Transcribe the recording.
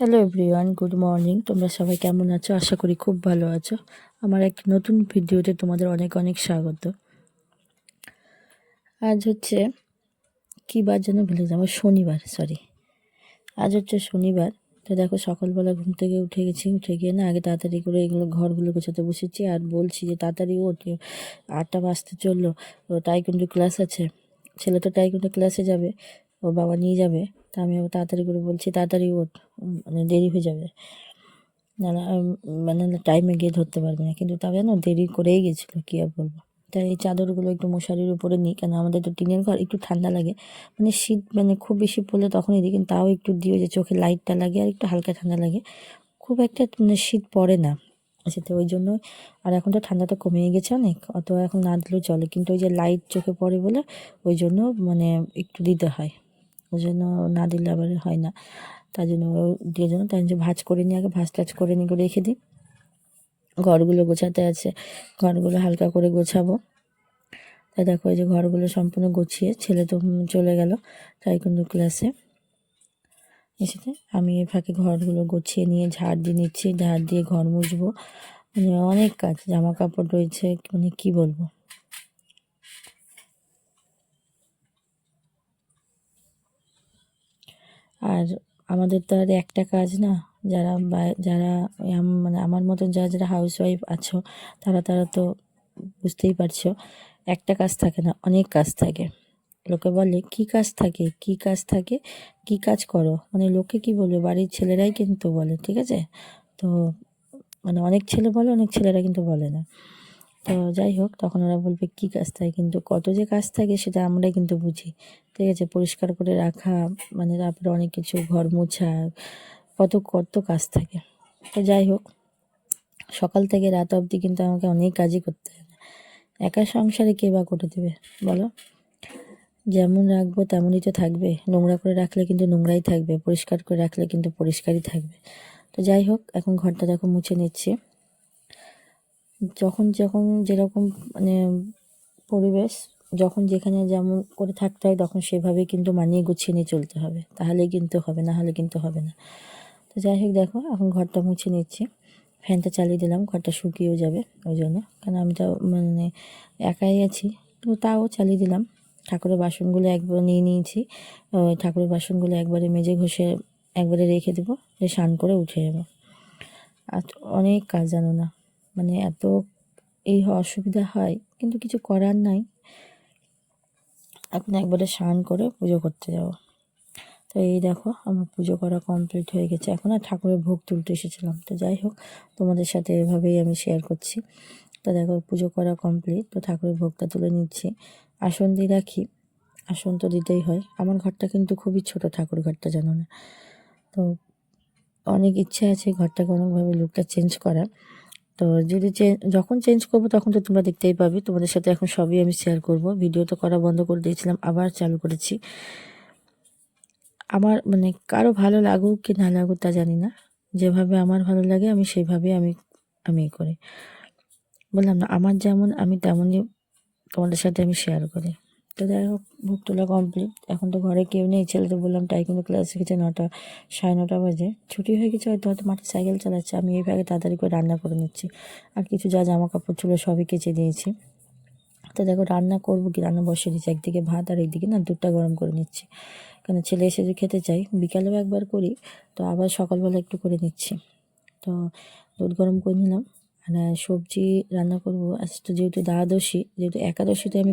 Hello everyone, good morning. তোমরা সবাই কেমন আছো? আশা করি খুব ভালো আছো। আমার এক নতুন ভিডিওতে তোমাদের অনেক অনেক স্বাগত। আজ হচ্ছে কী বার যেন ভুলে যাবো, শনিবার, সরি। আজ হচ্ছে শনিবার। তো দেখো, সকালবেলা ঘুম থেকে উঠে গেছি। উঠে গিয়ে না আগে তাড়াতাড়ি করে এগুলো ঘরগুলো গোছাতে বসেছি, আর বলছি যে তাড়াতাড়ি ওঠ, 8টা বাজতে চললো। তো টাইকোন্ডো ক্লাস আছে, ছেলে তো টাইকোন্ডো ক্লাসে যাবে, ওর বাবা নিয়ে যাবে। তা আমি আবার তাড়াতাড়ি করে বলছি তাড়াতাড়ি ওঠ, মানে দেরি হয়ে যাবে, না না মানে টাইমে গিয়ে ধরতে পারবে না। কিন্তু তবে না দেরি করেই গেছিলো, কী আর বলবো। তাই এই চাদরগুলো একটু মশারির উপরে নিই, কেন আমাদের তো টিনের ঘর, একটু ঠান্ডা লাগে। মানে শীত মানে খুব বেশি পড়লে তখনই দিই, কিন্তু তাও একটু দিয়ে যে চোখে লাইটটা লাগে আর একটু হালকা ঠান্ডা লাগে, খুব একটা মানে শীত পড়ে না সেটা, ওই জন্য। আর এখন তো ঠান্ডাটা কমিয়ে গেছে অনেক, অত এখন না দিলেও চলে, কিন্তু ওই যে লাইট চোখে পড়ে বলে ওই জন্য মানে একটু দিতে হয়, ওই জন্য না দিলে আবার হয় না। তার জন্য দিয়ে জন্য তাই যে ভাঁজ করে নিই, আগে ভাঁজ টাজ করে নিয়ে রেখে দিই। ঘরগুলো গোছাতে আছে, ঘরগুলো হালকা করে গোছাবো। তাই দেখো এই যে ঘরগুলো সম্পূর্ণ গুছিয়ে, ছেলে তো চলে গেল টাইকোন্ডো ক্লাসে। এসেতে আমি এই ফাঁকে ঘরগুলো গুছিয়ে নিয়ে ঝাড় দিয়ে নিচ্ছি, ঝাড় দিয়ে ঘর মুছবো। মানে অনেক কাজ, জামা কাপড় রয়েছে, মানে কি বলবো। আর আমাদের তো আর একটা কাজ না, যারা যারা মানে আমার মতন যারা যারা হাউসওয়াইফ আছো, তারা তারা তো বুঝতেই পারছো, একটা কাজ থাকে না, অনেক কাজ থাকে। লোকে বলে কী কাজ থাকে, কী কাজ থাকে, কী কাজ করো, মানে লোকে কি বলবে, বাড়ির ছেলেরাই কিন্তু বলে, ঠিক আছে। তো মানে অনেক ছেলে বলে, অনেক ছেলেরা কিন্তু বলে না। তো যাই হোক, তখন ওরা বলবে কী কাজ থাকে, কিন্তু কত যে কাজ থাকে সেটা আমরাই কিন্তু বুঝি, ঠিক আছে। পরিষ্কার করে রাখা, মানে তারপরে অনেক কিছু, ঘর মোছা, কত কত কাজ থাকে। তো যাই হোক, সকাল থেকে রাত অবধি কিন্তু আমাকে অনেক কাজই করতে হয়। একা সংসারে কে বা করে দেবে বলো? যেমন রাখবো তেমনই তো থাকবে, নোংরা করে রাখলে কিন্তু নোংরাই থাকবে, পরিষ্কার করে রাখলে কিন্তু পরিষ্কারই থাকবে। তো যাই হোক, এখন ঘরটা দেখো মুছে নিচ্ছি। যখন যখন যেরকম মানে পরিবেশ, যখন যেখানে যেমন করে থাকতে হয় তখন সেভাবেই কিন্তু মানিয়ে গুছিয়ে নিয়ে চলতে হবে, তাহলেই কিন্তু হবে, না হলে কিন্তু হবে না। তো যাই হোক, দেখো এখন ঘরটা মুছে নিচ্ছি, ফ্যানটা চালিয়ে দিলাম, ঘরটা শুকিয়েও যাবে ওই জন্য, কারণ আমি তো মানে একাই আছি, তো তাও চালিয়ে দিলাম। ঠাকুরের বাসনগুলো একবার নিয়ে নিয়েছি, ঠাকুরের বাসনগুলো একবারে মেজে ঘষে একবারে রেখে দেবো, যে স্নান করে উঠে যাবো। আর অনেক কাজ জানো না, মানে এত এই অসুবিধা হয়, কিন্তু কিছু করার নাই। এখন একবারে স্নান করে পুজো করতে যাব। তো এই দেখো, আমার পুজো করা কমপ্লিট হয়ে গেছে, এখন আর ঠাকুরের ভোগ তুলতে এসেছিলাম। তো যাই হোক, তোমাদের সাথে এভাবেই আমি শেয়ার করছি। তো দেখো, পুজো করা কমপ্লিট, তো ঠাকুরের ভোগটা তুলে নিচ্ছি। আসন দিয়ে রাখি, আসন তো দিতেই হয়। আমার ঘরটা কিন্তু খুবই ছোট, ঠাকুর ঘরটা, জানো না। তো অনেক ইচ্ছে আছে ঘরটাকে অনেকভাবে লুকটা চেঞ্জ করার। তো যদি যখন চেঞ্জ করবো তখন তো তোমরা দেখতেই পাবে, তোমাদের সাথে এখন সবই আমি শেয়ার করব। ভিডিও তো করা বন্ধ করে দিয়েছিলাম, আবার চালু করেছি। আমার মানে কারো ভালো লাগুক কি না লাগুক তা জানি না, যেভাবে আমার ভালো লাগে আমি সেইভাবে আমি আমি করি। বললাম না, আমার যেমন আমি তেমনই তোমাদের সাথে আমি শেয়ার করি। তো যাই হোক, ভোগ তোলা কমপ্লিট। এখন তো ঘরে কেউ নেই, ছেলে তো বললাম টাইকোন্ডো ক্লাস শিখেছে, 9টা 9:30 বাজে ছুটি হয়ে গেছে, হয়তো মাঠে সাইকেল চালাচ্ছে। আমি এই ভাগে তাড়াতাড়ি করে রান্না করে নিচ্ছি, আর কিছু যা জামা কাপড় ছিল সবই কেচে দিয়েছি। তো দেখো, রান্না করবো কি, রান্না বসিয়ে দিচ্ছি, একদিকে ভাত আর একদিকে না দুধটা গরম করে নিচ্ছি, কেন ছেলে এসে যে খেতে চাই। বিকালেও একবার করি, তো আবার সকালবেলা একটু করে নিচ্ছি। তো দুধ গরম করে নিলাম, আর সবজি রান্না করবো আজ তো, যেহেতু দ্বাদশী, যেহেতু একাদশীতে আমি